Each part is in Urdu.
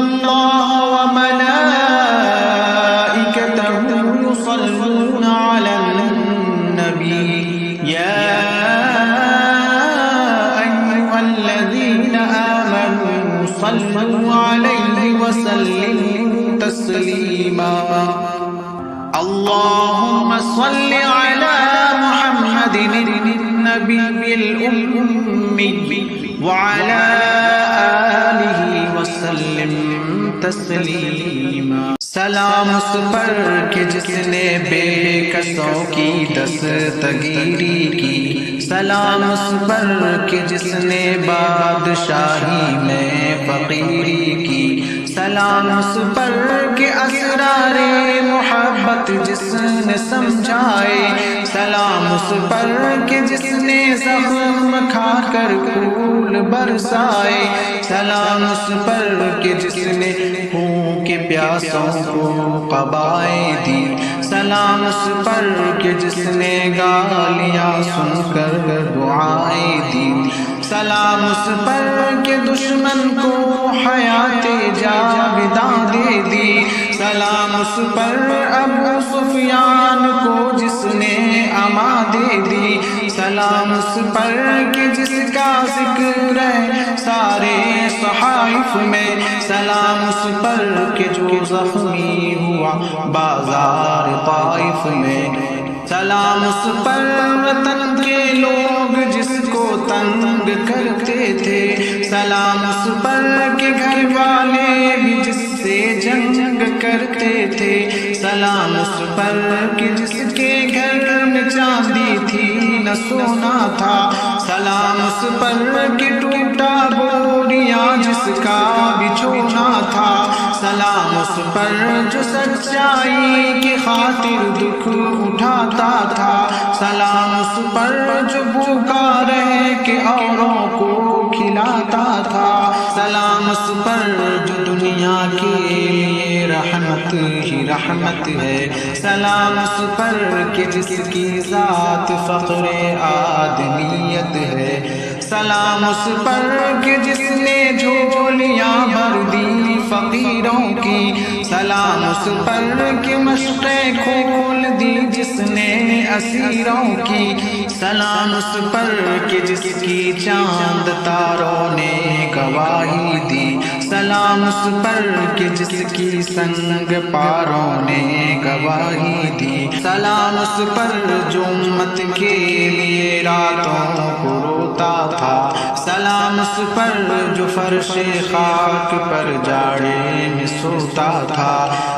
اللہ وملائکتہ یصلون علی النبی یا ایھا الذین آمنوا صلوا علیہ وسلموا تسلیما اللہم صل علی محمد النبی الأمی وعلى آلہ وسلم تسلیما سلام اس پر کہ جس نے بے کسوں کی دستگیری کی سلام اس پر کہ جس نے بادشاہی میں فقیری کی سلام اس پر کہ اسرار محبت جس نے سمجھائے سلام اس پر کہ جس نے زخم کھا کر پھول برسائے سلام اس پر کہ جس نے خون کے پیاسوں کو قبائیں دی سلام اس پر کہ جس نے گالیاں سن کر دعائیں دی سلام اس پر کہ دشمن کو حیات جاوداں دے دی سلام اس پر ابو سفیان کو جس نے اما دے دی سلام اس پر کہ جس کا ذکر ہے سارے صحائف میں سلام اس پر کہ جو زخمی ہوا بازار طائف میں سلام اس پر وطن کے لوگ جس کو تنگ کرتے تھے سلام اس پر کہ گھر والے بھی جس سے جنگ کرتے تھے سلام اس پر کہ جس کے گھر میں چاندی تھی نہ سونا تھا سلام اس پر کہ ٹوٹا بوریاں جس کا بچھونا تھا سلام اس پر جو سچائی کی خاطر دکھ اٹھاتا تھا سلام اس پر جو بھوکا رہ کے اوروں کو کھلاتا تھا سلام اس پر جو دنیا کے لیے رحمت ہی رحمت ہے سلام اس پر کہ جس کی ذات فخر آدمیت ہے سلام اس پر کہ جس نے جھولیاں بھر دی فقیروں کی سلام اس پر کہ مشقیں کھول دی جس نے اسیروں کی سلام اس پر کہ جس کی چاند تاروں نے گواہی دی سلام اس پر کہ جس کی سنگ پاروں نے گواہی دی سلام اس پر جو امت کے لیے راتوں کو روتا تھا سلام اس پر جو فرش خاک پر جاڑے میں سوتا تھا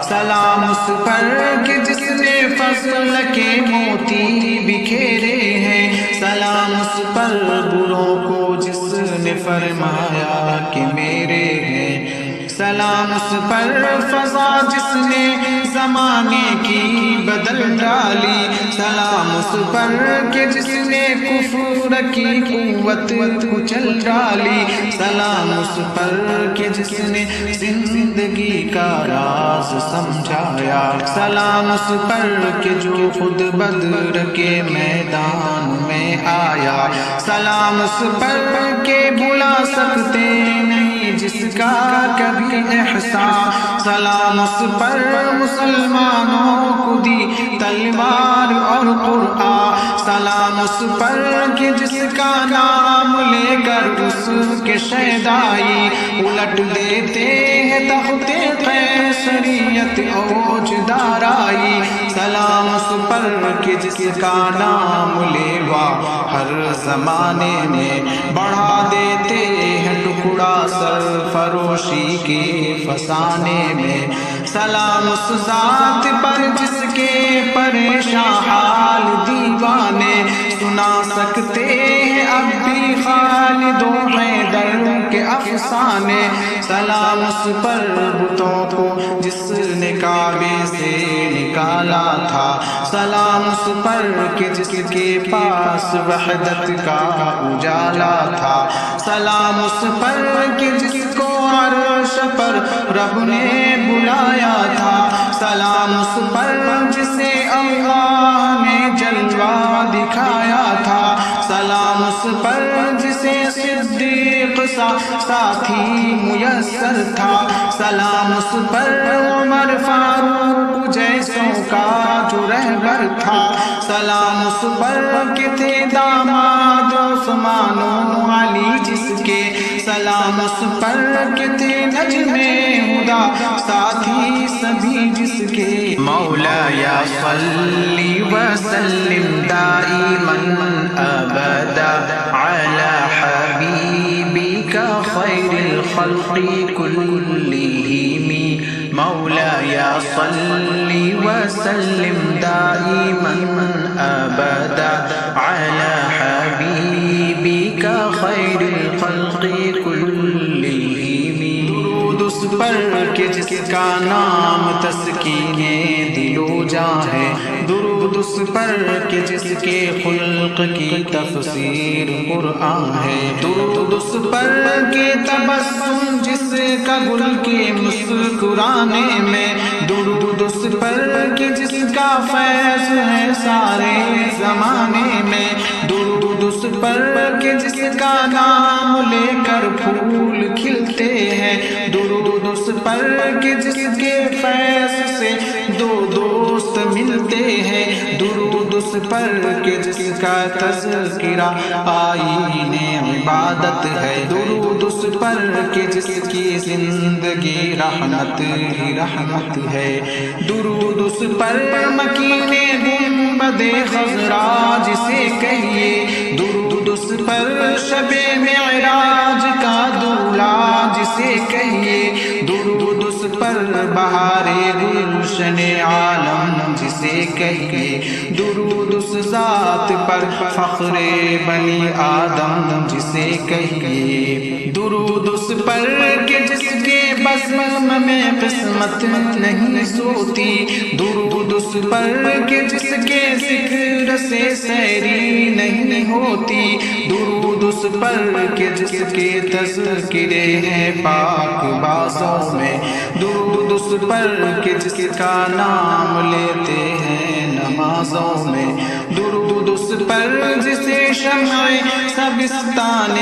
سلام اس پر کہ جس نے فضل کے موتی بکھیرے ہیں سلام اس پر بروں کو جس نے فرمایا کہ میرے ہیں سلام اس پر فضا جس نے زمانے کی بدل ڈالی سلام اس پر کہ جس نے کفر کی قوت کچل ڈالی سلام اس پر کہ جس نے زندگی کا راز سمجھایا سلام اس پر کہ جو خود بدر کے میدان میں آیا سلام اس پر کہ بھلا سکتے نہیں جس کا کبھی احسان سلام اس پر مسلمانوں کو دی تلوار اور قرآن سلام اس پر کہ جس کا نام لے کر اس کے شہدائی الٹ دیتے ہیں تخت قیصریت اوج دارائی سلام اس پر کہ جس کا نام لیوا ہر زمانے میں بڑھا دیتے ہیں ٹکڑا سرفروشی کے فسانے میں سلام اس ذات پر جس کے پریشان حال دیوانے سنا سکتے ہیں اب بھی خالد و حیدر کے افسانے سلام اس پر بتوں کو جس نے کعبے سے نکالا تھا سلام اس پر کہ جس کے پاس وحدت کا اجالا تھا سلام اس پر کہ جس کو عرش پر رب نے بلایا تھا سلام اس پر جسے اللہ نے جلوہ دکھایا تھا سلام اس پر جسے سے صدیق سا ساتھی میسر تھا، سلام اس پر عمر فاروق جیسوں کا جو رہبر تھا، سلام اس پر کہ تھے داماد عثمان و علی جس کے، سلام اس پر کہ تھے نجم ہدا ساتھی سبھی جس کے۔ مولایا صلی وسلم دائما ابدا علی حبیبک خیر الخلق کلہم، مولایا صلی وسلم دائما ابدا علی حبیبک خیر الخلق کلہم، درود اس پر کہ جس کا نام تسکین دل و جاں ہے، درود اس پر کہ جس کے خلق کی تفسیر قرآن ہے، درود اس پر کہ تبسم جس کا گل کے مسکرانے میں، درود اس پر کہ جس کا فیض ہے سارے زمانے میں، درود اس پر کہ جس کا نام لے کر پھول کھلتے ہیں، درود اس پر کہ جس کے فیض سے دو دوست ملتے ہیں، درود اس پر کہ جس کا تذکرہ آئین عبادت ہے، درود اس پر کہ جس کی زندگی رحمت ہی رحمت ہے، درود اس پر مکین گنبد خضرا جسے کہیے، درود اس پر شب معراج کا دولا جسے کہیے، درود اس پر بہار گلشن عالم جسے کہیے، درود اس ذات پر فخر بنی آدم جسے کہیے، درود اس پر کہ جس کے بزم میں قسمت نہیں سوتی، درود اس پر کہ جس کے ذکر سے سیری نہیں ہوتی، درود اس پر کہ جس کے تذکرے ہیں پاک بازوں میں، درود اس پر کہ جس کا نام لیتے ہیں نمازوں میں، درود اس پر جسے شمع سبستان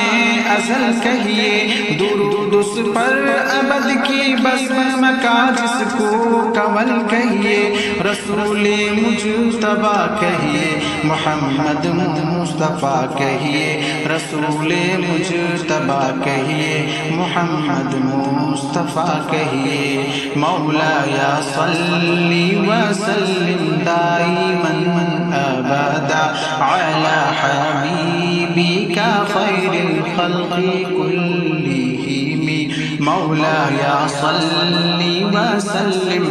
ازل کہیے، درود اس پر ابد کی بزم کا جس کو کمل کہیے، رسول مجتبی کہیے، محمد مصطفیٰ کہیے، رسول مجتبی کہیے، محمد مصطفیٰ کہیے، مولایا صلی وسلم دائما ابدا علی حبیبک خیر الخلق کلہم، مولایا صلی وسلم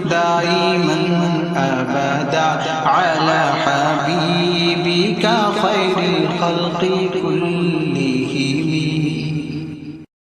دائما ابدا علی حبیبک خیر الخلق کلہم۔